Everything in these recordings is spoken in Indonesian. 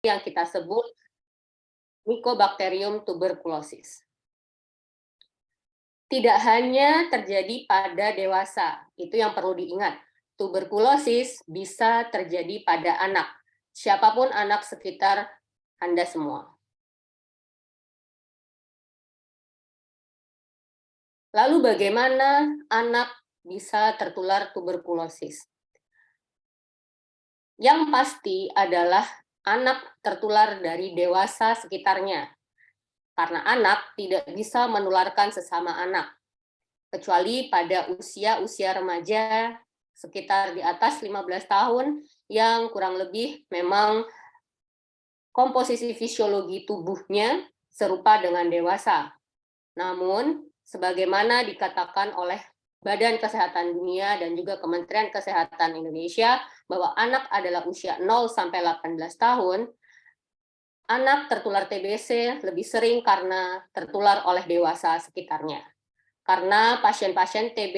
yang kita sebut Mycobacterium tuberculosis. Tidak hanya terjadi pada dewasa, itu yang perlu diingat. Tuberkulosis bisa terjadi pada anak, siapapun anak sekitar Anda semua. Lalu bagaimana anak bisa tertular tuberkulosis? Yang pasti adalah anak tertular dari dewasa sekitarnya, karena anak tidak bisa menularkan sesama anak, kecuali pada usia remaja sekitar di atas 15 tahun yang kurang lebih memang komposisi fisiologi tubuhnya serupa dengan dewasa. Namun, sebagaimana dikatakan oleh Badan Kesehatan Dunia dan juga Kementerian Kesehatan Indonesia bahwa anak adalah usia 0 sampai 18 tahun, anak tertular TBC lebih sering karena tertular oleh dewasa sekitarnya. Karena pasien-pasien TB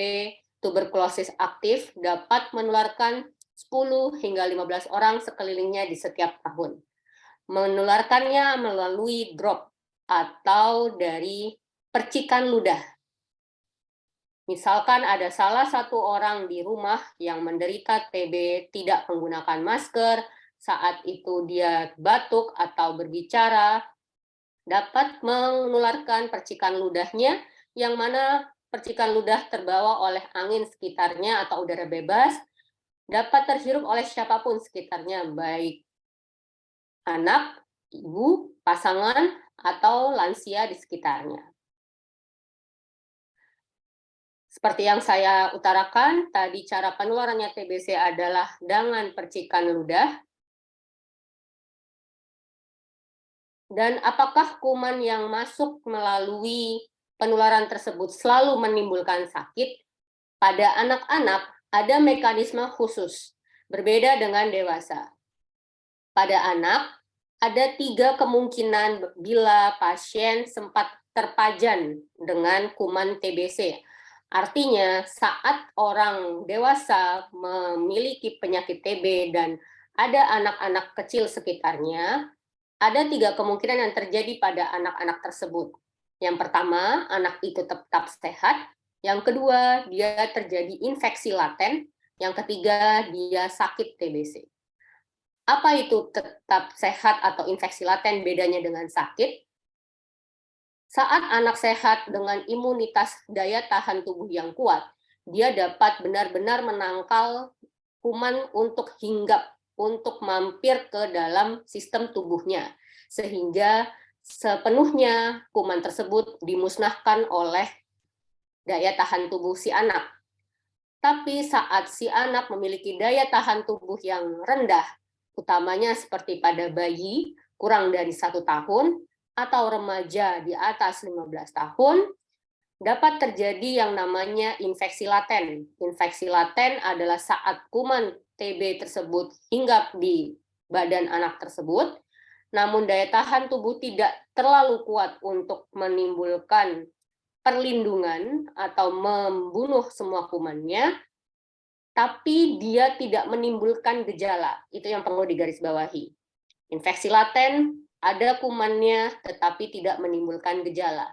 tuberkulosis aktif dapat menularkan 10 hingga 15 orang sekelilingnya di setiap tahun. Menularkannya melalui drop atau dari percikan ludah. Misalkan ada salah satu orang di rumah yang menderita TB tidak menggunakan masker, saat itu dia batuk atau berbicara, dapat menularkan percikan ludahnya, yang mana percikan ludah terbawa oleh angin sekitarnya atau udara bebas, dapat terhirup oleh siapapun sekitarnya, baik anak, ibu, pasangan, atau lansia di sekitarnya. Seperti yang saya utarakan, tadi cara penularannya TBC adalah dengan percikan ludah. Dan apakah kuman yang masuk melalui penularan tersebut selalu menimbulkan sakit? Pada anak-anak ada mekanisme khusus, berbeda dengan dewasa. Pada anak, ada 3 kemungkinan bila pasien sempat terpajan dengan kuman TBC. Artinya, saat orang dewasa memiliki penyakit TB dan ada anak-anak kecil sekitarnya, ada 3 kemungkinan yang terjadi pada anak-anak tersebut. Yang pertama, anak itu tetap sehat. Yang kedua, dia terjadi infeksi laten. Yang ketiga, dia sakit TBC. Apa itu tetap sehat atau infeksi laten bedanya dengan sakit? Saat anak sehat dengan imunitas daya tahan tubuh yang kuat, dia dapat benar-benar menangkal kuman untuk hinggap, untuk mampir ke dalam sistem tubuhnya, sehingga sepenuhnya kuman tersebut dimusnahkan oleh daya tahan tubuh si anak. Tapi saat si anak memiliki daya tahan tubuh yang rendah, utamanya seperti pada bayi kurang dari 1 tahun, atau remaja di atas 15 tahun, dapat terjadi yang namanya infeksi laten. Infeksi laten adalah saat kuman TB tersebut hinggap di badan anak tersebut, namun daya tahan tubuh tidak terlalu kuat untuk menimbulkan perlindungan atau membunuh semua kumannya, tapi dia tidak menimbulkan gejala. Itu yang perlu digarisbawahi. Infeksi laten ada kumannya tetapi tidak menimbulkan gejala.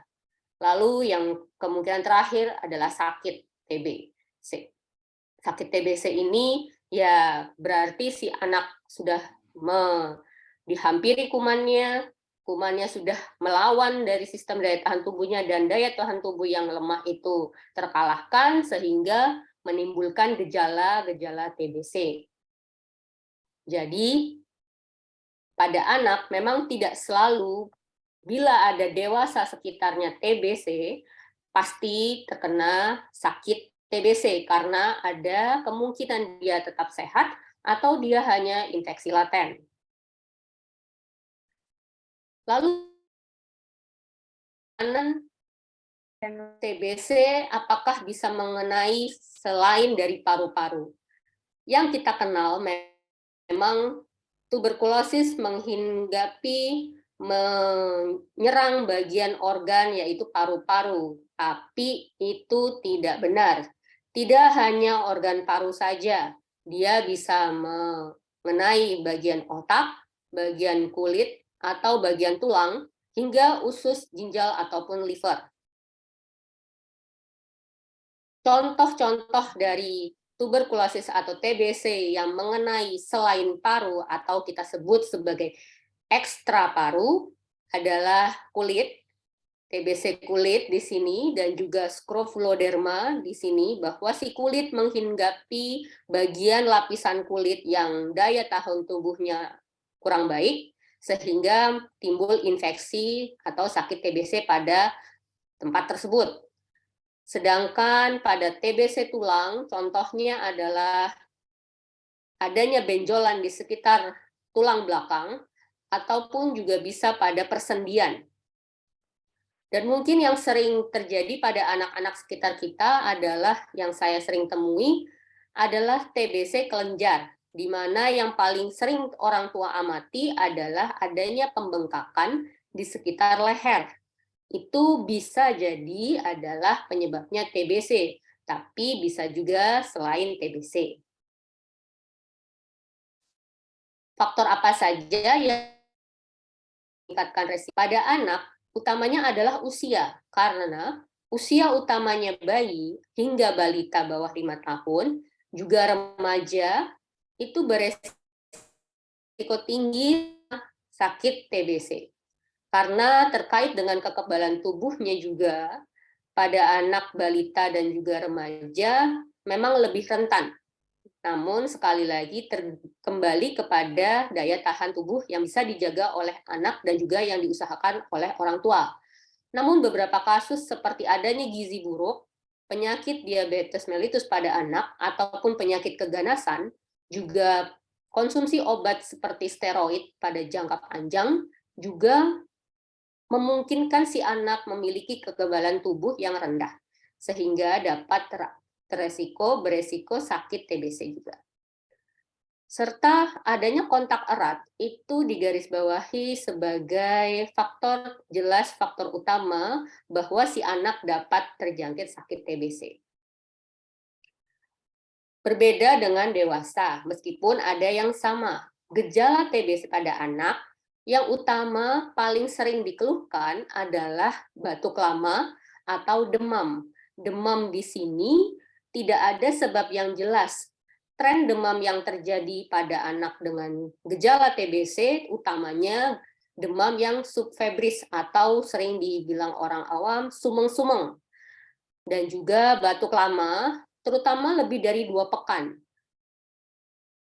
Lalu yang kemungkinan terakhir adalah sakit TBC. Sakit TBC ini ya berarti si anak sudah dihampiri kumannya sudah melawan dari sistem daya tahan tubuhnya dan daya tahan tubuh yang lemah itu terkalahkan sehingga menimbulkan gejala-gejala TBC. Jadi pada anak memang tidak selalu bila ada dewasa sekitarnya TBC, pasti terkena sakit TBC karena ada kemungkinan dia tetap sehat atau dia hanya infeksi laten. Lalu TBC apakah bisa mengenai selain dari paru-paru? Yang kita kenal memang tuberkulosis menghinggapi menyerang bagian organ yaitu paru-paru, tapi itu tidak benar. Tidak hanya organ paru saja, dia bisa mengenai bagian otak, bagian kulit atau bagian tulang, hingga usus, ginjal, ataupun liver. Contoh-contoh dari tuberkulosis atau TBC yang mengenai selain paru atau kita sebut sebagai ekstra paru adalah kulit, TBC kulit di sini, dan juga skrofuloderma di sini, bahwa si kulit menghinggapi bagian lapisan kulit yang daya tahan tubuhnya kurang baik, sehingga timbul infeksi atau sakit TBC pada tempat tersebut. Sedangkan pada TBC tulang, contohnya adalah adanya benjolan di sekitar tulang belakang, ataupun juga bisa pada persendian. Dan mungkin yang sering terjadi pada anak-anak sekitar kita adalah, yang saya sering temui, adalah TBC kelenjar, di mana yang paling sering orang tua amati adalah adanya pembengkakan di sekitar leher. Itu bisa jadi adalah penyebabnya TBC, tapi bisa juga selain TBC. Faktor apa saja yang meningkatkan resiko pada anak? Utamanya adalah usia, karena usia utamanya bayi hingga balita bawah 5 tahun, juga remaja, itu beresiko tinggi sakit TBC. Karena terkait dengan kekebalan tubuhnya juga, pada anak balita dan juga remaja memang lebih rentan. Namun sekali lagi kembali kepada daya tahan tubuh yang bisa dijaga oleh anak dan juga yang diusahakan oleh orang tua. Namun beberapa kasus seperti adanya gizi buruk, penyakit diabetes mellitus pada anak, ataupun penyakit keganasan, juga konsumsi obat seperti steroid pada jangka panjang, juga memungkinkan si anak memiliki kekebalan tubuh yang rendah, sehingga dapat beresiko sakit TBC juga. Serta adanya kontak erat itu digarisbawahi sebagai faktor utama bahwa si anak dapat terjangkit sakit TBC. Berbeda dengan dewasa, meskipun ada yang sama, gejala TBC pada anak yang utama paling sering dikeluhkan adalah batuk lama atau demam. Demam di sini tidak ada sebab yang jelas. Tren demam yang terjadi pada anak dengan gejala TBC utamanya demam yang subfebris atau sering dibilang orang awam sumeng-sumeng. Dan juga batuk lama, terutama lebih dari 2 pekan.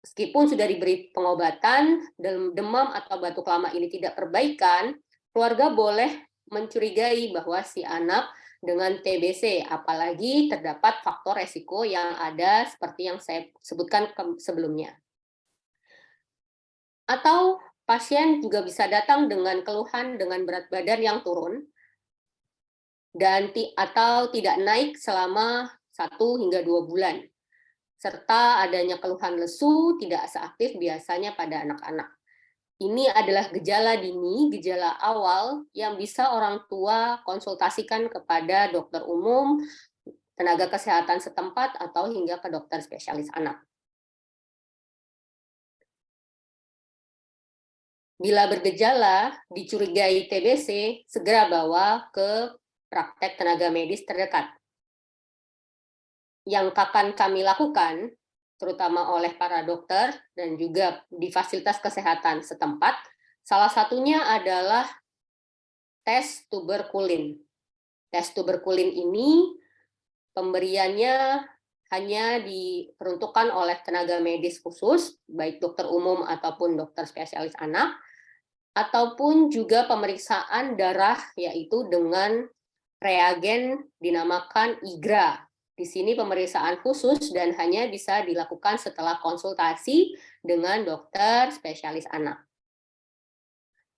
Meskipun sudah diberi pengobatan, demam atau batuk lama ini tidak perbaikan, keluarga boleh mencurigai bahwa si anak dengan TBC, apalagi terdapat faktor resiko yang ada seperti yang saya sebutkan sebelumnya. Atau pasien juga bisa datang dengan keluhan dengan berat badan yang turun, atau tidak naik selama 1 hingga 2 bulan. Serta adanya keluhan lesu tidak seaktif biasanya pada anak-anak. Ini adalah gejala dini, gejala awal yang bisa orang tua konsultasikan kepada dokter umum, tenaga kesehatan setempat, atau hingga ke dokter spesialis anak. Bila bergejala, dicurigai TBC, segera bawa ke praktek tenaga medis terdekat. Yang akan kami lakukan, terutama oleh para dokter dan juga di fasilitas kesehatan setempat, salah satunya adalah tes tuberkulin. Tes tuberkulin ini pemberiannya hanya diperuntukkan oleh tenaga medis khusus, baik dokter umum ataupun dokter spesialis anak, ataupun juga pemeriksaan darah, yaitu dengan reagen dinamakan IGRA. Di sini pemeriksaan khusus dan hanya bisa dilakukan setelah konsultasi dengan dokter spesialis anak.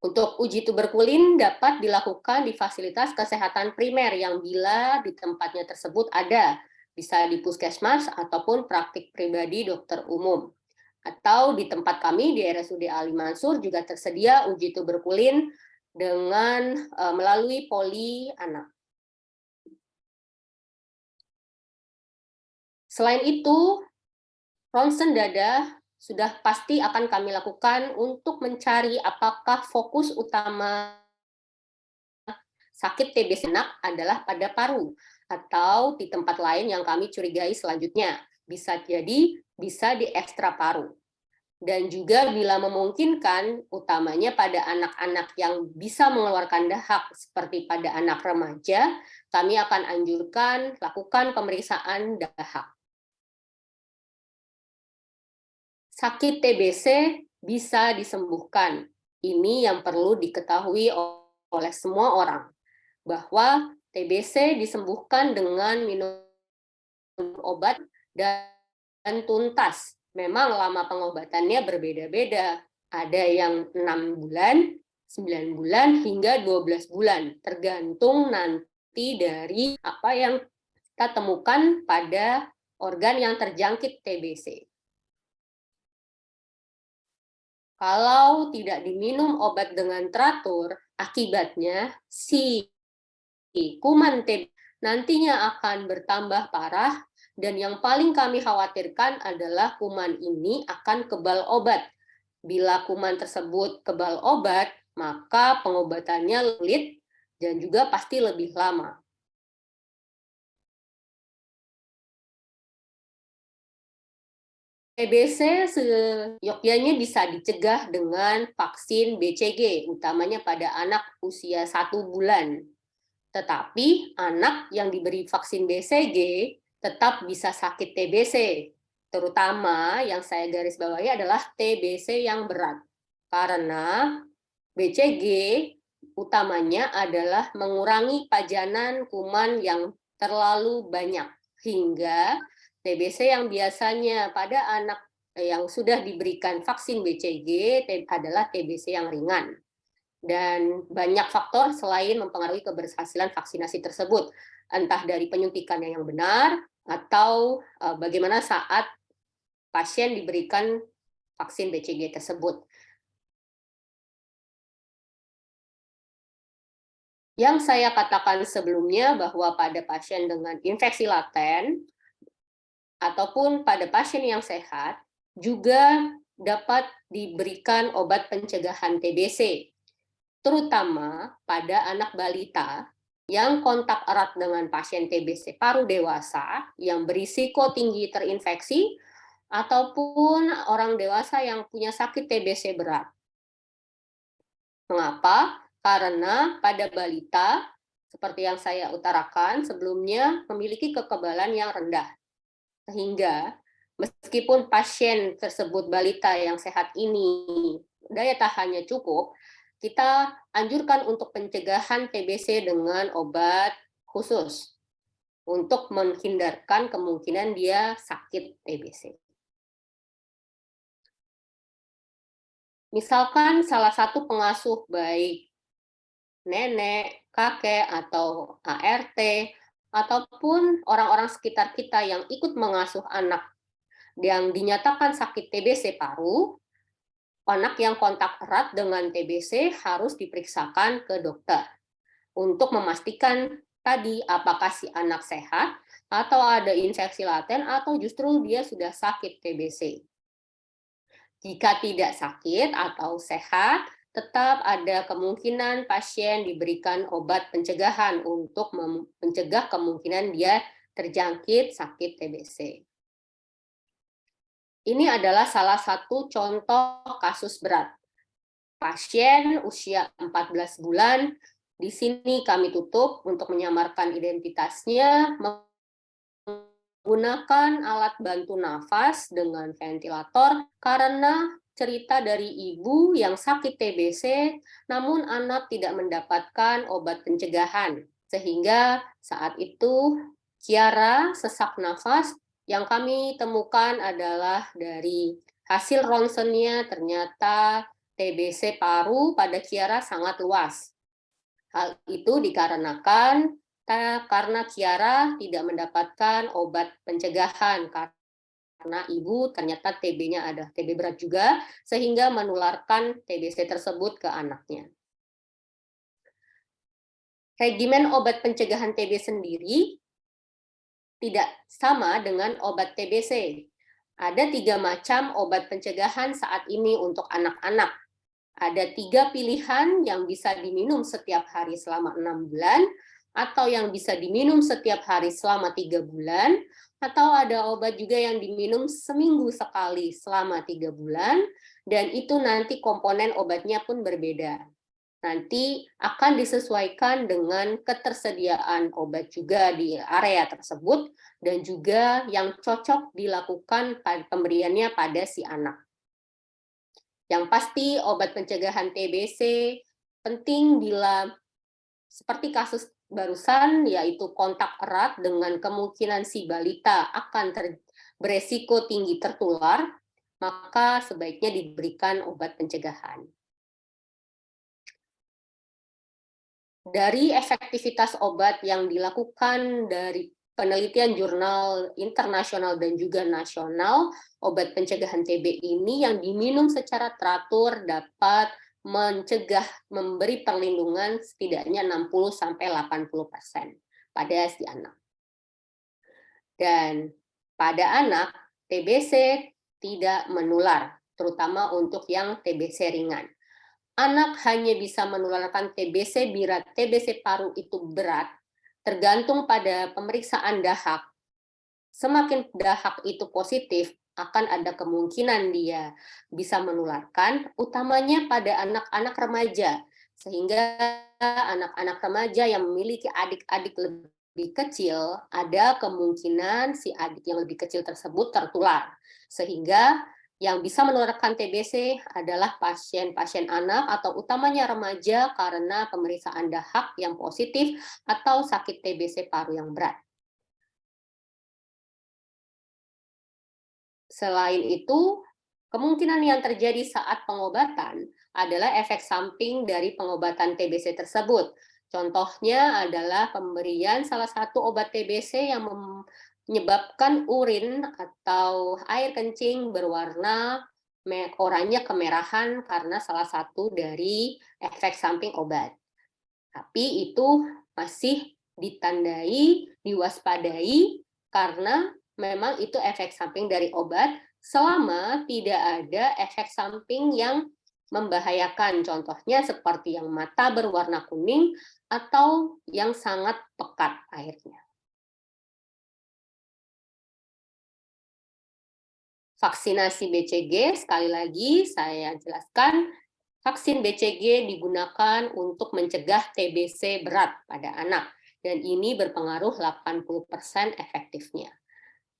Untuk uji tuberkulin dapat dilakukan di fasilitas kesehatan primer yang bila di tempatnya tersebut ada, bisa di puskesmas ataupun praktik pribadi dokter umum. Atau di tempat kami di RSUD Ali Mansur juga tersedia uji tuberkulin dengan melalui poli anak. Selain itu, ronsen dada sudah pasti akan kami lakukan untuk mencari apakah fokus utama sakit TBC anak adalah pada paru atau di tempat lain yang kami curigai selanjutnya. Bisa jadi bisa di ekstra paru. Dan juga bila memungkinkan, utamanya pada anak-anak yang bisa mengeluarkan dahak seperti pada anak remaja, kami akan anjurkan lakukan pemeriksaan dahak. Sakit TBC bisa disembuhkan. Ini yang perlu diketahui oleh semua orang, bahwa TBC disembuhkan dengan minum obat dan tuntas. Memang lama pengobatannya berbeda-beda. Ada yang 6 bulan, 9 bulan, hingga 12 bulan. Tergantung nanti dari apa yang kita temukan pada organ yang terjangkit TBC. Kalau tidak diminum obat dengan teratur, akibatnya si kuman TBC nantinya akan bertambah parah. Dan yang paling kami khawatirkan adalah kuman ini akan kebal obat. Bila kuman tersebut kebal obat, maka pengobatannya sulit dan juga pasti lebih lama. TBC seyogyanya bisa dicegah dengan vaksin BCG, utamanya pada anak usia 1 bulan. Tetapi anak yang diberi vaksin BCG tetap bisa sakit TBC, terutama yang saya garis bawahi adalah TBC yang berat. Karena BCG utamanya adalah mengurangi pajanan kuman yang terlalu banyak, hingga TBC yang biasanya pada anak yang sudah diberikan vaksin BCG adalah TBC yang ringan. Dan banyak faktor selain mempengaruhi keberhasilan vaksinasi tersebut, entah dari penyuntikannya yang benar, atau bagaimana saat pasien diberikan vaksin BCG tersebut. Yang saya katakan sebelumnya bahwa pada pasien dengan infeksi laten, ataupun pada pasien yang sehat, juga dapat diberikan obat pencegahan TBC, terutama pada anak balita yang kontak erat dengan pasien TBC paru dewasa yang berisiko tinggi terinfeksi, ataupun orang dewasa yang punya sakit TBC berat. Mengapa? Karena pada balita, seperti yang saya utarakan sebelumnya, memiliki kekebalan yang rendah. Sehingga meskipun pasien tersebut balita yang sehat ini daya tahannya cukup, kita anjurkan untuk pencegahan TBC dengan obat khusus untuk menghindarkan kemungkinan dia sakit TBC. Misalkan salah satu pengasuh baik nenek, kakek, atau ART, ataupun orang-orang sekitar kita yang ikut mengasuh anak yang dinyatakan sakit TBC paru, anak yang kontak erat dengan TBC harus diperiksakan ke dokter untuk memastikan tadi apakah si anak sehat atau ada infeksi laten atau justru dia sudah sakit TBC. Jika tidak sakit atau sehat, tetap ada kemungkinan pasien diberikan obat pencegahan untuk mencegah kemungkinan dia terjangkit sakit TBC. Ini adalah salah satu contoh kasus berat. Pasien usia 14 bulan, di sini kami tutup untuk menyamarkan identitasnya, menggunakan alat bantu nafas dengan ventilator karena cerita dari ibu yang sakit TBC, namun anak tidak mendapatkan obat pencegahan. Sehingga saat itu Kiara sesak nafas. Yang kami temukan adalah dari hasil ronsennya ternyata TBC paru pada Kiara sangat luas. Hal itu dikarenakan karena Kiara tidak mendapatkan obat pencegahan karena ibu ternyata TB-nya ada TB berat juga, sehingga menularkan TBC tersebut ke anaknya. Regimen obat pencegahan TB sendiri tidak sama dengan obat TBC. Ada 3 macam obat pencegahan saat ini untuk anak-anak. Ada 3 pilihan yang bisa diminum setiap hari selama 6 bulan, atau yang bisa diminum setiap hari selama 3 bulan, atau ada obat juga yang diminum seminggu sekali selama 3 bulan, dan itu nanti komponen obatnya pun berbeda. Nanti akan disesuaikan dengan ketersediaan obat juga di area tersebut dan juga yang cocok dilakukan pemberiannya pada si anak. Yang pasti obat pencegahan TBC penting bila seperti kasus barusan, yaitu kontak erat dengan kemungkinan si balita akan beresiko tinggi tertular, maka sebaiknya diberikan obat pencegahan. Dari efektivitas obat yang dilakukan dari penelitian jurnal internasional dan juga nasional, obat pencegahan TB ini yang diminum secara teratur dapat mencegah, memberi perlindungan setidaknya 60-80% pada si anak. Dan pada anak, TBC tidak menular, terutama untuk yang TBC ringan. Anak hanya bisa menularkan TBC bila TBC paru itu berat, tergantung pada pemeriksaan dahak. Semakin dahak itu positif, akan ada kemungkinan dia bisa menularkan, utamanya pada anak-anak remaja. Sehingga anak-anak remaja yang memiliki adik-adik lebih kecil, ada kemungkinan si adik yang lebih kecil tersebut tertular. Sehingga yang bisa menularkan TBC adalah pasien-pasien anak atau utamanya remaja karena pemeriksaan dahak yang positif atau sakit TBC paru yang berat. Selain itu, kemungkinan yang terjadi saat pengobatan adalah efek samping dari pengobatan TBC tersebut. Contohnya adalah pemberian salah satu obat TBC yang menyebabkan urin atau air kencing berwarna oranye kemerahan karena salah satu dari efek samping obat. Tapi itu masih ditandai, diwaspadai karena memang itu efek samping dari obat selama tidak ada efek samping yang membahayakan. Contohnya seperti yang mata berwarna kuning atau yang sangat pekat airnya. Vaksinasi BCG, sekali lagi saya jelaskan, vaksin BCG digunakan untuk mencegah TBC berat pada anak, dan ini berpengaruh 80% efektifnya.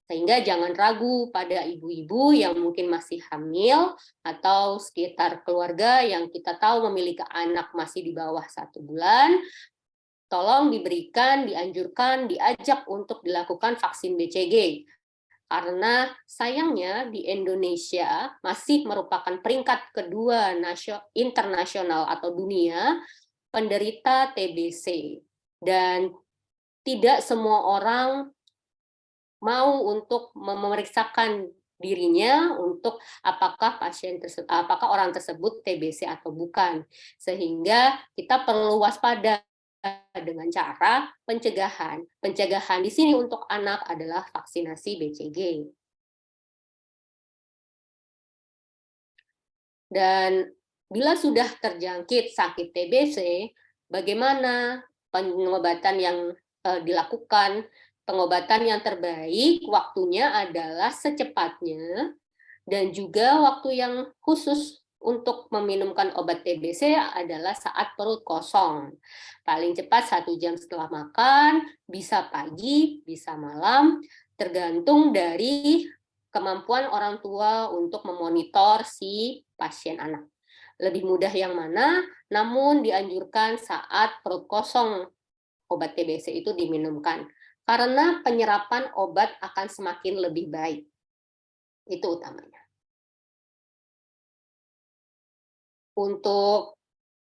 Sehingga jangan ragu pada ibu-ibu yang mungkin masih hamil atau sekitar keluarga yang kita tahu memiliki anak masih di bawah 1 bulan, tolong diberikan, dianjurkan, diajak untuk dilakukan vaksin BCG. Karena sayangnya di Indonesia masih merupakan peringkat kedua internasional atau dunia penderita TBC. Dan tidak semua orang mau untuk memeriksakan dirinya untuk apakah orang tersebut TBC atau bukan. Sehingga kita perlu waspada dengan cara pencegahan. Pencegahan di sini untuk anak adalah vaksinasi BCG. Dan bila sudah terjangkit sakit TBC, bagaimana pengobatan yang dilakukan? Pengobatan yang terbaik waktunya adalah secepatnya dan juga waktu yang khusus untuk meminumkan obat TBC adalah saat perut kosong. Paling cepat 1 jam setelah makan, bisa pagi, bisa malam, tergantung dari kemampuan orang tua untuk memonitor si pasien anak. Lebih mudah yang mana, namun dianjurkan saat perut kosong obat TBC itu diminumkan. Karena penyerapan obat akan semakin lebih baik. Itu utamanya. Untuk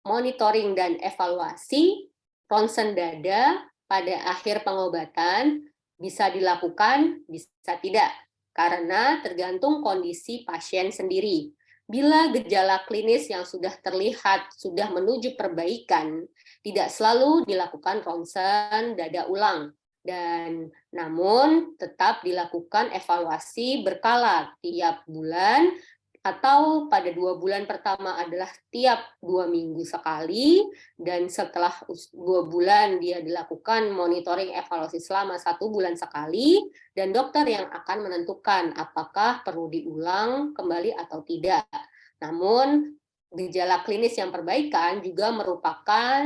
monitoring dan evaluasi, ronsen dada pada akhir pengobatan bisa dilakukan, bisa tidak, karena tergantung kondisi pasien sendiri. Bila gejala klinis yang sudah terlihat sudah menuju perbaikan, tidak selalu dilakukan ronsen dada ulang. Dan namun tetap dilakukan evaluasi berkala tiap bulan atau pada 2 bulan pertama adalah tiap 2 minggu sekali, dan setelah 2 bulan dia dilakukan monitoring evaluasi selama 1 bulan sekali, dan dokter yang akan menentukan apakah perlu diulang kembali atau tidak. Namun gejala klinis yang perbaikan juga merupakan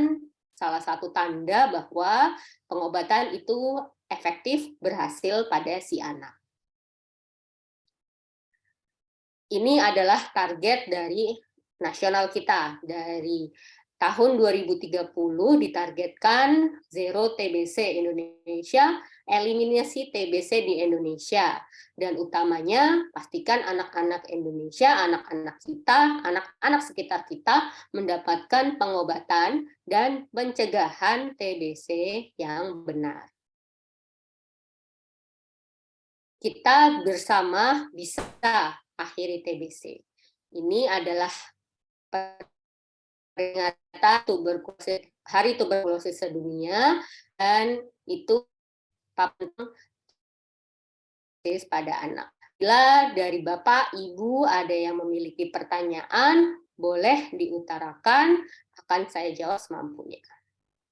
salah satu tanda bahwa pengobatan itu efektif berhasil pada si anak. Ini adalah target dari nasional kita. Dari tahun 2030 ditargetkan zero TBC Indonesia, eliminasi TBC di Indonesia. Dan utamanya pastikan anak-anak Indonesia, anak-anak kita, anak-anak sekitar kita mendapatkan pengobatan dan pencegahan TBC yang benar. Kita bersama bisa akhiri TBC. Ini adalah peringatan Hari Tuberkulosis Sedunia, dan itu pada anak. Bila dari Bapak, Ibu ada yang memiliki pertanyaan, boleh diutarakan, akan saya jawab semampunya.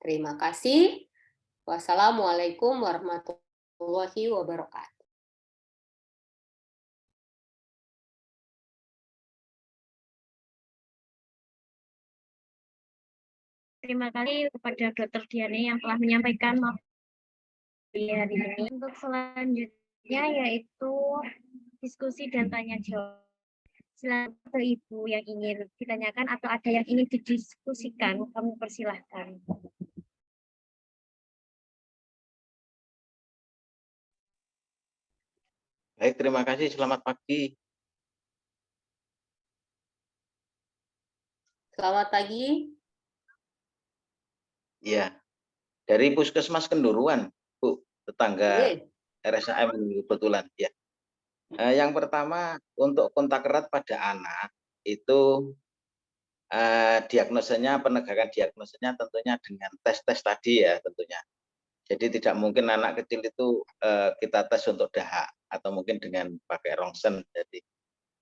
Terima kasih. Wassalamualaikum warahmatullahi wabarakatuh. Terima kasih kepada Dr. Diani yang telah menyampaikan materi hari ini. Untuk selanjutnya yaitu diskusi dan tanya jawab. Silakan Ibu yang ingin ditanyakan atau ada yang ingin didiskusikan, kami persilahkan. Baik, terima kasih. Selamat pagi. Selamat pagi. Ya, dari Puskesmas Kenduruan, Bu, tetangga RSAM kebetulan. Ya. Yang pertama, untuk kontak erat pada anak itu diagnosanya, penegakan diagnosanya tentunya dengan tes-tes tadi ya tentunya. Jadi tidak mungkin anak kecil itu kita tes untuk dahak atau mungkin dengan pakai rongsen. Jadi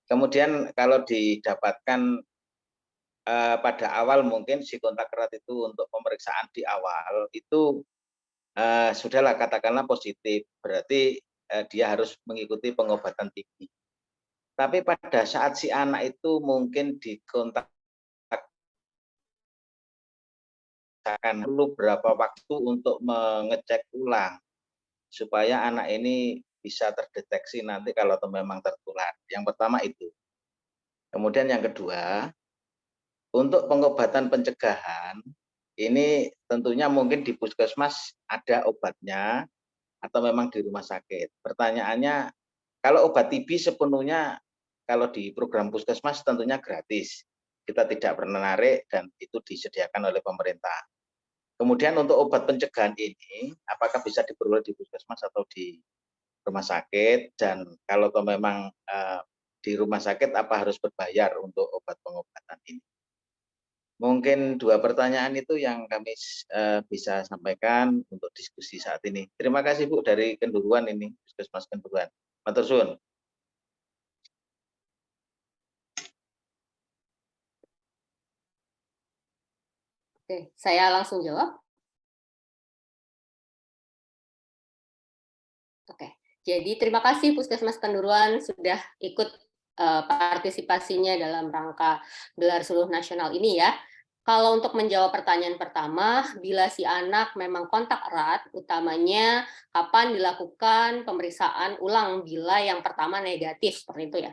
kemudian kalau didapatkan pada awal mungkin si kontak erat itu untuk pemeriksaan di awal itu sudahlah katakanlah positif, berarti dia harus mengikuti pengobatan TB. Tapi pada saat si anak itu mungkin dikontak perlu berapa waktu untuk mengecek ulang supaya anak ini bisa terdeteksi nanti kalau memang tertular. Yang pertama itu. Kemudian yang kedua, untuk pengobatan pencegahan, ini tentunya mungkin di puskesmas ada obatnya atau memang di rumah sakit. Pertanyaannya, kalau obat TB sepenuhnya kalau di program puskesmas tentunya gratis. Kita tidak pernah narik dan itu disediakan oleh pemerintah. Kemudian untuk obat pencegahan ini, apakah bisa diperoleh di puskesmas atau di rumah sakit? Dan kalau memang di rumah sakit, apa harus berbayar untuk obat pengobatan ini? Mungkin 2 pertanyaan itu yang kami bisa sampaikan untuk diskusi saat ini. Terima kasih Bu dari Kenduruan ini, Puskesmas Kenduruan. Matur suwun. Oke, saya langsung jawab. Oke, jadi terima kasih Puskesmas Kenduruan sudah ikut partisipasinya dalam rangka gelar seluruh nasional ini ya. Kalau untuk menjawab pertanyaan pertama, bila si anak memang kontak erat, utamanya kapan dilakukan pemeriksaan ulang bila yang pertama negatif, seperti itu ya.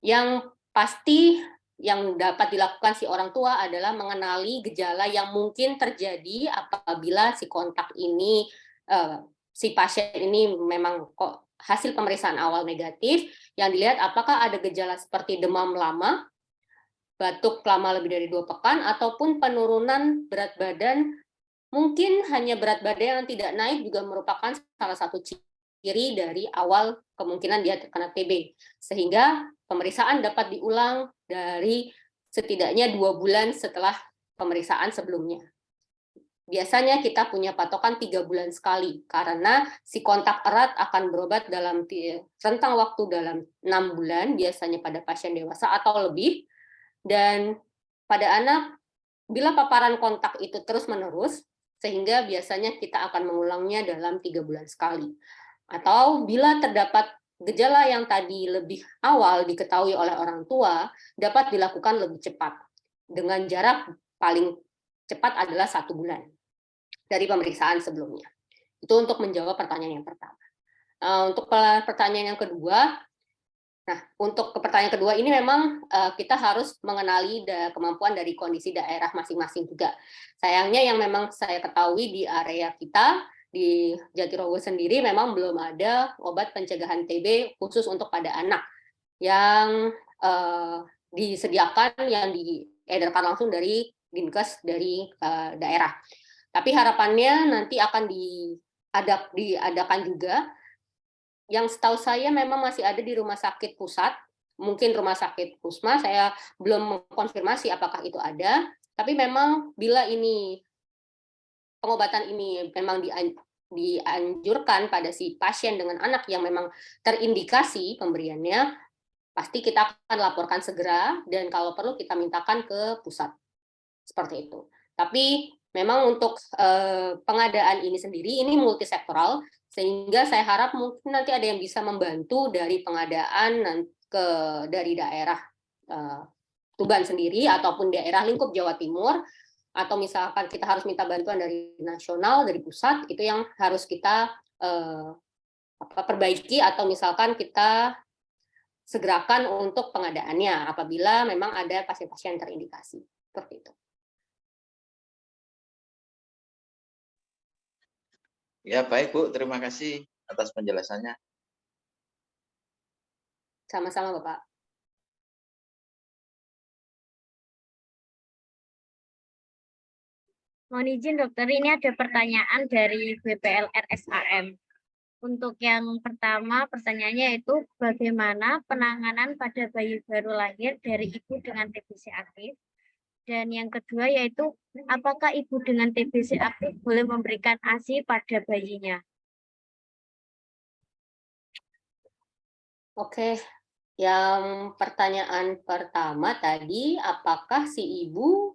Yang pasti yang dapat dilakukan si orang tua adalah mengenali gejala yang mungkin terjadi apabila si kontak ini, si pasien ini memang kok hasil pemeriksaan awal negatif, yang dilihat apakah ada gejala seperti demam lama, batuk lama lebih dari 2 pekan, ataupun penurunan berat badan, mungkin hanya berat badan yang tidak naik juga merupakan salah satu ciri dari awal kemungkinan dia terkena TB. Sehingga pemeriksaan dapat diulang dari setidaknya 2 bulan setelah pemeriksaan sebelumnya. biasanya kita punya patokan 3 bulan sekali, karena si kontak erat akan berobat dalam rentang waktu dalam 6 bulan, biasanya pada pasien dewasa atau lebih, dan pada anak, bila paparan kontak itu terus-menerus, sehingga biasanya kita akan mengulangnya dalam 3 bulan sekali. Atau bila terdapat gejala yang tadi lebih awal diketahui oleh orang tua, dapat dilakukan lebih cepat, dengan jarak paling cepat adalah 1 bulan dari pemeriksaan sebelumnya. Itu untuk menjawab pertanyaan yang pertama. Untuk pertanyaan yang kedua, untuk pertanyaan kedua ini memang kita harus mengenali kemampuan dari kondisi daerah masing-masing juga. Sayangnya yang memang saya ketahui di area kita, di Jatirogo sendiri memang belum ada obat pencegahan TB khusus untuk pada anak yang disediakan, yang diedarkan langsung dari Dinkes dari daerah. Tapi harapannya nanti akan diadakan juga. Yang setahu saya memang masih ada di rumah sakit pusat, mungkin rumah sakit Pusma, saya belum mengkonfirmasi apakah itu ada, tapi memang bila ini pengobatan ini memang dianjurkan pada si pasien dengan anak yang memang terindikasi pemberiannya, pasti kita akan laporkan segera, dan kalau perlu kita mintakan ke pusat. Seperti itu. Tapi memang untuk pengadaan ini sendiri, ini multisektoral, sehingga saya harap mungkin nanti ada yang bisa membantu dari pengadaan dari daerah Tuban sendiri, ataupun daerah lingkup Jawa Timur, atau misalkan kita harus minta bantuan dari nasional, dari pusat, itu yang harus kita perbaiki, atau misalkan kita segerakan untuk pengadaannya apabila memang ada pasien-pasien terindikasi. Seperti itu. Ya, baik Bu, terima kasih atas penjelasannya. Sama-sama, Bapak. Mohon izin dokter, ini ada pertanyaan dari BPLRSAM. Untuk yang pertama, pertanyaannya itu bagaimana penanganan pada bayi baru lahir dari ibu dengan TBC aktif? Dan yang kedua yaitu apakah ibu dengan TBC aktif boleh memberikan ASI pada bayinya? Oke, yang pertanyaan pertama tadi, apakah si ibu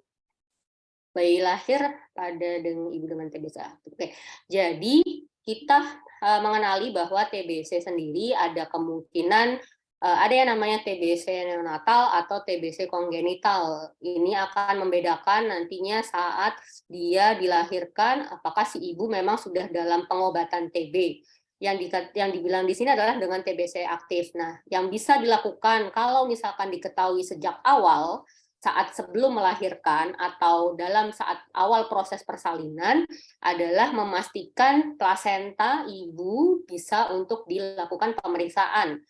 bayi lahir dengan ibu dengan TBC aktif? Oke, jadi kita mengenali bahwa TBC sendiri ada kemungkinan ada yang namanya TBC neonatal atau TBC kongenital. Ini akan membedakan nantinya saat dia dilahirkan, apakah si ibu memang sudah dalam pengobatan TB. Yang dibilang di sini adalah dengan TBC aktif. Nah, yang bisa dilakukan kalau misalkan diketahui sejak awal, saat sebelum melahirkan atau dalam saat awal proses persalinan, adalah memastikan plasenta ibu bisa untuk dilakukan pemeriksaan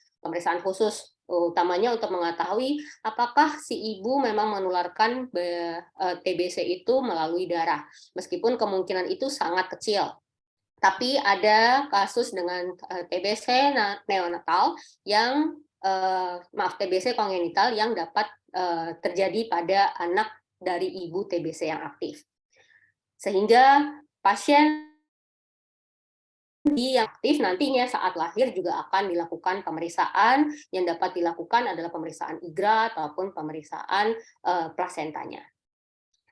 khusus, utamanya untuk mengetahui apakah si ibu memang menularkan TBC itu melalui darah, meskipun kemungkinan itu sangat kecil. Tapi ada kasus dengan TBC neonatal yang TBC kongenital yang dapat terjadi pada anak dari ibu TBC yang aktif. Sehingga pasien yang aktif nantinya saat lahir juga akan dilakukan pemeriksaan, yang dapat dilakukan adalah pemeriksaan IGRA ataupun pemeriksaan plasentanya.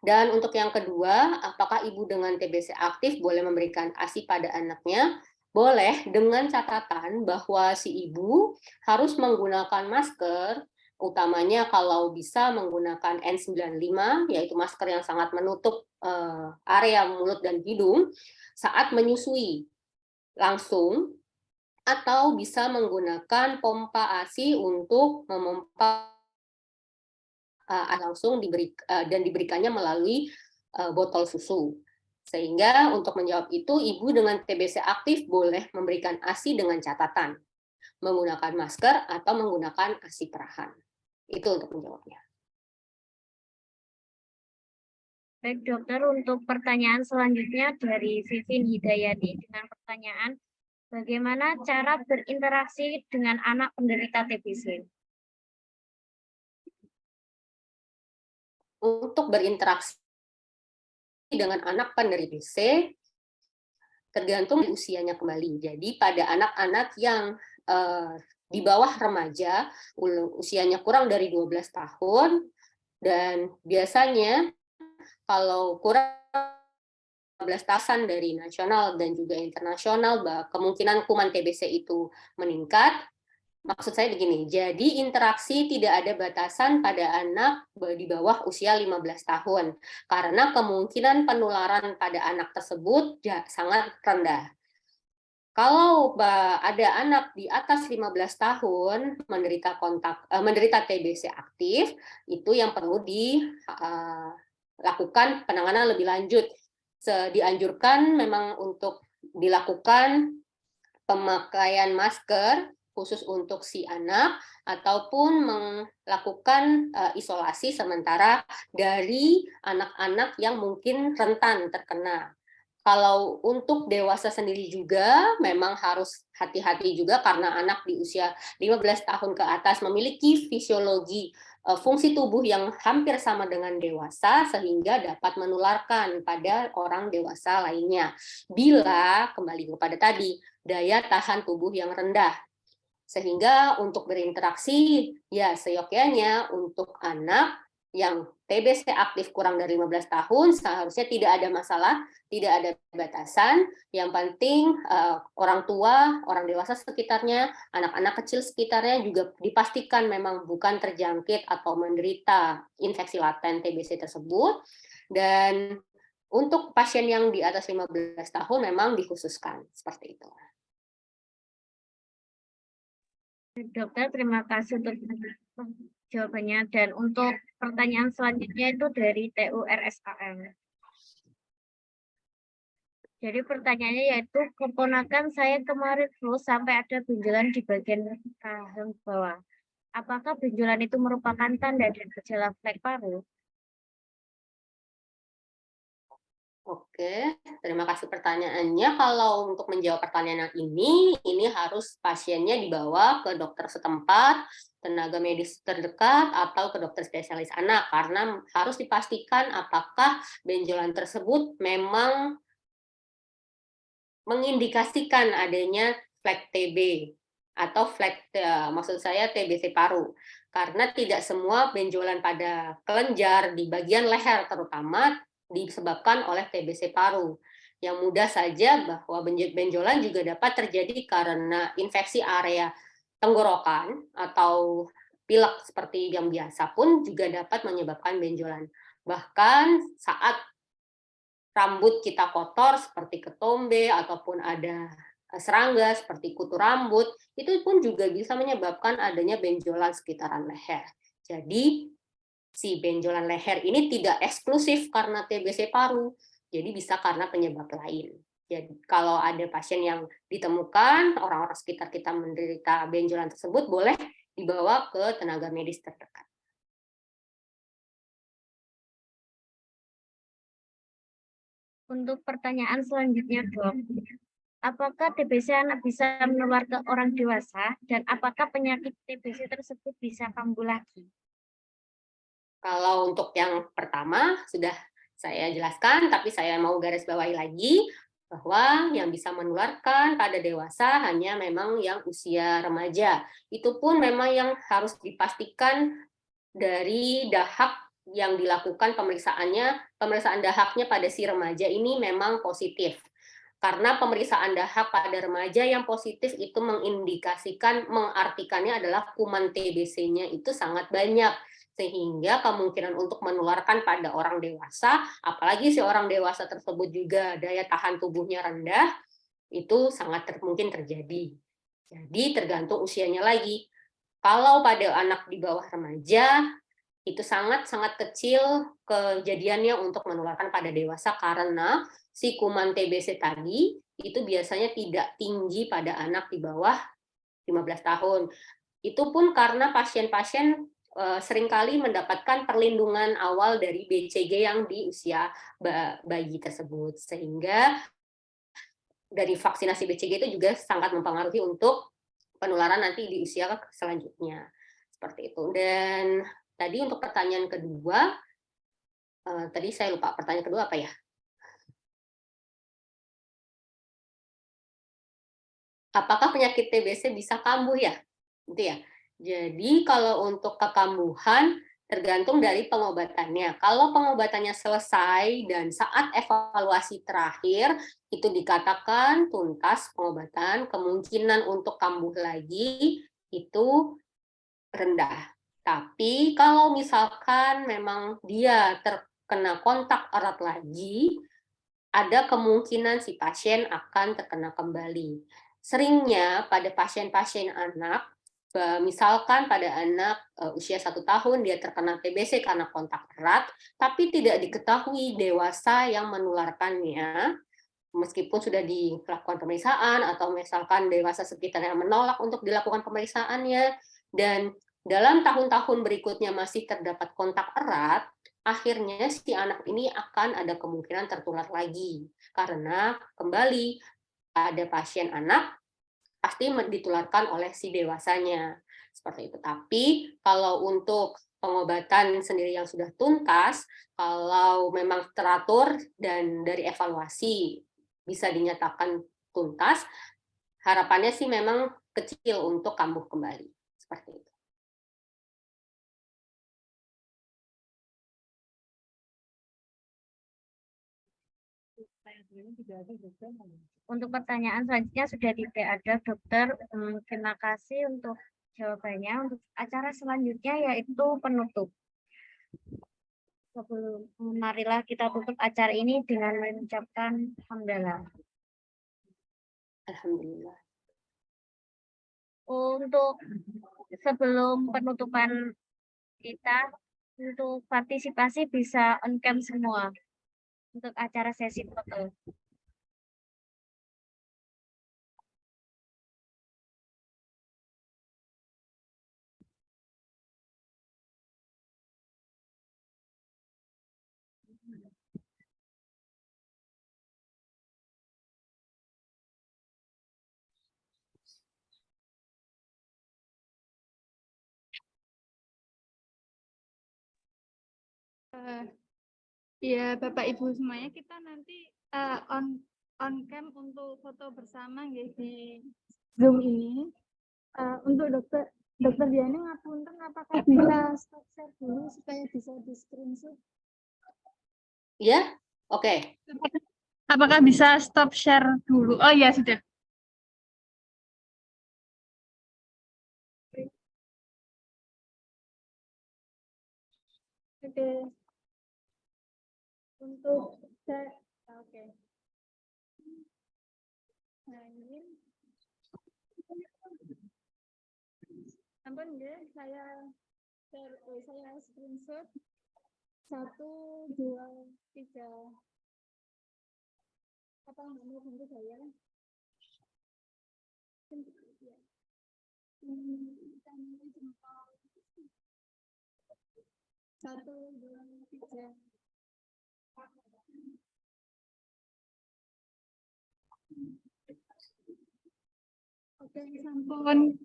Dan untuk yang kedua, apakah ibu dengan TBC aktif boleh memberikan ASI pada anaknya? Boleh, dengan catatan bahwa si ibu harus menggunakan masker, utamanya kalau bisa menggunakan N95, yaitu masker yang sangat menutup area mulut dan hidung, saat menyusui langsung, atau bisa menggunakan pompa ASI untuk memompa langsung dan diberikannya melalui botol susu. Sehingga untuk menjawab itu, ibu dengan TBC aktif boleh memberikan ASI dengan catatan menggunakan masker atau menggunakan ASI perahan. Itu untuk menjawabnya. Baik dokter, untuk pertanyaan selanjutnya dari Vivin Hidayati dengan pertanyaan bagaimana cara berinteraksi dengan anak penderita TBC? Untuk berinteraksi dengan anak penderita TBC tergantung usianya kembali. Jadi pada anak-anak yang di bawah remaja, usianya kurang dari 12 tahun, dan biasanya kalau kurang 12 tahun dari nasional dan juga internasional, kemungkinan kuman TBC itu meningkat. Maksud saya begini, jadi interaksi tidak ada batasan pada anak di bawah usia 15 tahun, karena kemungkinan penularan pada anak tersebut sangat rendah. Kalau ada anak di atas 15 tahun menderita TBC aktif, itu yang perlu dilakukan penanganan lebih lanjut. Dianjurkan memang untuk dilakukan pemakaian masker khusus untuk si anak, ataupun melakukan isolasi sementara dari anak-anak yang mungkin rentan terkena. Kalau untuk dewasa sendiri juga memang harus hati-hati juga, karena anak di usia 15 tahun ke atas memiliki fisiologi fungsi tubuh yang hampir sama dengan dewasa, sehingga dapat menularkan pada orang dewasa lainnya. Bila kembali kepada tadi, daya tahan tubuh yang rendah. Sehingga untuk berinteraksi, ya seyogyanya untuk anak yang TBC aktif kurang dari 15 tahun, seharusnya tidak ada masalah, tidak ada batasan. Yang penting orang tua, orang dewasa sekitarnya, anak-anak kecil sekitarnya juga dipastikan memang bukan terjangkit atau menderita infeksi laten TBC tersebut. Dan untuk pasien yang di atas 15 tahun memang dikhususkan, seperti itu. Dokter, terima kasih untuk jawabannya. Dan untuk pertanyaan selanjutnya itu dari TURSAM. Jadi pertanyaannya yaitu, keponakan saya kemarin flu sampai ada benjolan di bagian rahang bawah. Apakah benjolan itu merupakan tanda dan gejala flek paru? Oke, terima kasih pertanyaannya. Kalau untuk menjawab pertanyaan ini harus pasiennya dibawa ke dokter setempat, tenaga medis terdekat, atau ke dokter spesialis anak, karena harus dipastikan apakah benjolan tersebut memang mengindikasikan adanya flek TB atau flek, maksud saya TBC paru. Karena tidak semua benjolan pada kelenjar di bagian leher terutama disebabkan oleh TBC paru. Yang mudah saja bahwa benjolan juga dapat terjadi karena infeksi area tenggorokan atau pilek seperti yang biasa pun juga dapat menyebabkan benjolan. Bahkan saat rambut kita kotor seperti ketombe ataupun ada serangga seperti kutu rambut, itu pun juga bisa menyebabkan adanya benjolan sekitaran leher. Jadi si benjolan leher ini tidak eksklusif karena TBC paru, jadi bisa karena penyebab lain. Jadi kalau ada pasien yang ditemukan, orang-orang sekitar kita menderita benjolan tersebut, boleh dibawa ke tenaga medis terdekat. Untuk pertanyaan selanjutnya, Dok. Apakah TBC anak bisa menular ke orang dewasa, dan apakah penyakit TBC tersebut bisa kambuh lagi? Kalau untuk yang pertama sudah saya jelaskan, tapi saya mau garis bawahi lagi bahwa yang bisa menularkan pada dewasa hanya memang yang usia remaja. Itu pun memang yang harus dipastikan dari dahak yang dilakukan pemeriksaan dahaknya pada si remaja ini memang positif. Karena pemeriksaan dahak pada remaja yang positif itu mengartikannya adalah kuman TBC-nya itu sangat banyak, sehingga kemungkinan untuk menularkan pada orang dewasa, apalagi si orang dewasa tersebut juga daya tahan tubuhnya rendah, itu sangat mungkin terjadi. Jadi tergantung usianya lagi. Kalau pada anak di bawah remaja, itu sangat-sangat kecil kejadiannya untuk menularkan pada dewasa, karena si kuman TBC tadi itu biasanya tidak tinggi pada anak di bawah 15 tahun. Itu pun karena pasien-pasien seringkali mendapatkan perlindungan awal dari BCG yang di usia bayi tersebut. Sehingga dari vaksinasi BCG itu juga sangat mempengaruhi untuk penularan nanti di usia selanjutnya. Seperti itu. Dan tadi untuk pertanyaan kedua, tadi saya lupa pertanyaan kedua apa ya? apakah penyakit TBC bisa kambuh ya? Gitu ya. Jadi kalau untuk kekambuhan tergantung dari pengobatannya. Kalau pengobatannya selesai dan saat evaluasi terakhir itu dikatakan tuntas pengobatan, kemungkinan untuk kambuh lagi itu rendah. Tapi kalau misalkan memang dia terkena kontak erat lagi, ada kemungkinan si pasien akan terkena kembali. Seringnya pada pasien-pasien anak, misalkan pada anak usia 1 tahun dia terkena TBC karena kontak erat, tapi tidak diketahui dewasa yang menularkannya, meskipun sudah dilakukan pemeriksaan atau misalkan dewasa sekitar yang menolak untuk dilakukan pemeriksaannya, dan dalam tahun-tahun berikutnya masih terdapat kontak erat, akhirnya si anak ini akan ada kemungkinan tertular lagi. Karena kembali ada pasien anak pasti ditularkan oleh si dewasanya. Seperti itu. Tapi kalau untuk pengobatan sendiri yang sudah tuntas, kalau memang teratur dan dari evaluasi bisa dinyatakan tuntas, harapannya sih memang kecil untuk kambuh kembali. Seperti itu. Untuk pertanyaan selanjutnya sudah tidak ada, dokter. Terima kasih untuk jawabannya. Untuk acara selanjutnya yaitu penutup. Sebelum marilah kita tutup acara ini dengan mengucapkan hamdalah. Alhamdulillah. Untuk sebelum penutupan kita, untuk partisipasi bisa on cam semua untuk acara sesi foto. Ya, Bapak Ibu semuanya, kita nanti on cam untuk foto bersama ya, di Zoom ini. Untuk dokter Diana ngapunten, apakah bisa stop share dulu supaya bisa di screenshot? Ya, oke. Apakah bisa stop share dulu? Oh ya, sudah. Oke. Untuk oke. Nah, ini ampun ya, saya screenshot 1, 2, 3. Apa nggak mau bantu saya? Ya. Satu, dua, tiga. Oke, sampun.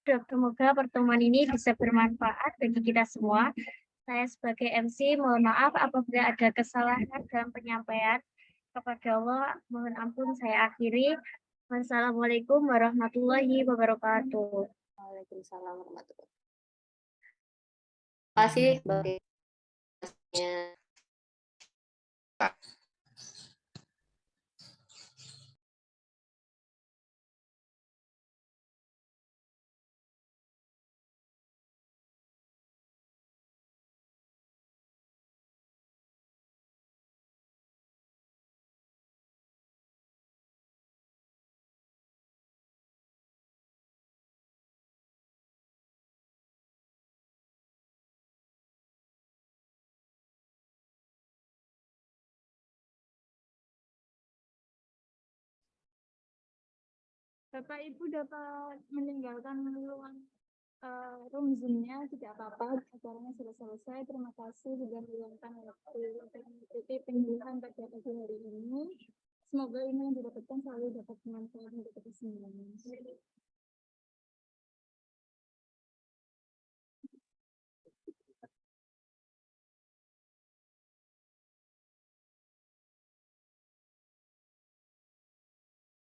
Semoga pertemuan ini bisa bermanfaat bagi kita semua. Saya sebagai MC mohon maaf apabila ada kesalahan dalam penyampaian. Kepada Allah mohon ampun, saya akhiri. Wassalamualaikum warahmatullahi wabarakatuh. Waalaikumsalam warahmatullahi wabarakatuh. Terima kasih sebagai Bapak Ibu dapat meninggalkan ruang room Zoom-nya, tidak apa-apa, acaranya sudah selesai. Terima kasih sudah meluangkan waktu untuk mengikuti penyuluhan pada pagi hari ini. Semoga ini yang didapatkan selalu dapat bermanfaat untuk kita semua.